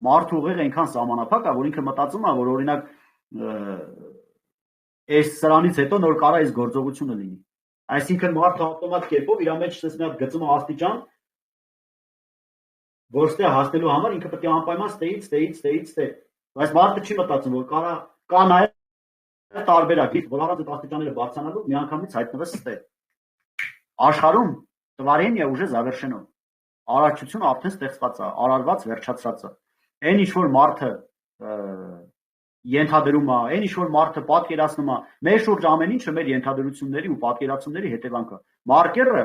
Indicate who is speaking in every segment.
Speaker 1: մարդու ուղեղը այնքան սահմանափակ է, որ ինքը մտածում է, որ օրինակ այս սրանից հետո նոր կարա այս գործողությունը լինի։ Այսինքն մարդը ավտոմատ կերպով իր մեջ մի հատ գծում է աստիճան, որ ստե հասնելու համար ինքը պետք է անպայման ստեից, բայց մարդը չի մտածում, որ կա նաև տարբերակ, որ առանց այդ աստիճանները բարձրանալու միանգամից հայտնվես ստե։ Աշխարհում տվարение уже завершено։ Արարչությունը արդեն ստեղծված է, արարված, վերջացած է։ Այն ինչ որ մարդը ենթադրում է, այն ինչ որ մարդը պատկերացնում է, մեր շուրջ ամեն ինչը մեր ենթադրությունների ու պատկերացումների հետևանք է։ Մարկերը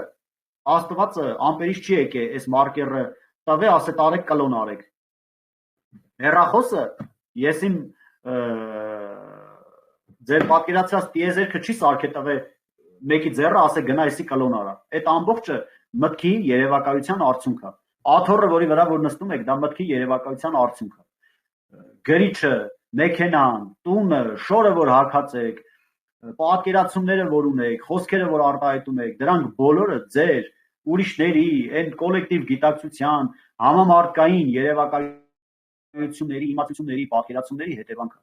Speaker 1: Աստվածը ամպերից չի եկե, այս մարկերը տվե ասե տարեք կլոն արեք։ Հեռախոսը ես իմ ձեր պատկերացրած տիեզերքը չի սարքե տվե մեկի ձեռը ասե գնա էսի կլոն արա։ Այդ ամբողջը մտքի երևակայության արդյունք է։ Աթոռը, որի վրա որ նստում եք, դա մտքի երևակայության արդյունք է։ Գրիչը, մեքենան, տունը, շորը, որ հագած եք, պատկերացումները, որ ունեք, խոսքերը, որ արտահայտում եք, դրանք բոլորը ձեր, ուրիշների, այն կոլեկտիվ գիտակցության, համամարտկային երևակայությունների, իմացությունների, պատկերացումների հետևանք է։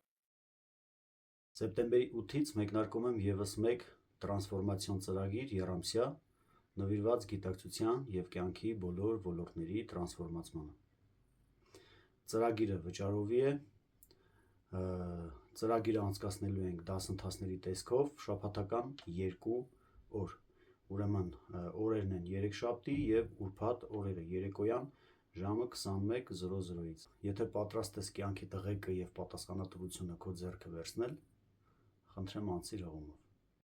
Speaker 2: Սեպտեմբերի 8-ից մեկնարկում եմ ևս մեկ տրանսֆորմացիոն ծրագիր եռամսյա, նվիրված գիտակցության և կյանքի բոլոր ոլորտների տրանսֆորմացմանը։ Ծրագիրը վճարովի է, ծրագիրը անցկացնելու ենք դասընթացների տեսքով շաբաթական 2 օր, ուրեմն օրերն են երեքշաբթի և ուրբաթ օրերը երեկոյան ժամը 21:00-ից։ Եթե պատրաստ ես կյանքի տղեկը և պատասխանատվությունը քո ձեռքը վերցնել, խնդրեմ անցիր հղումով։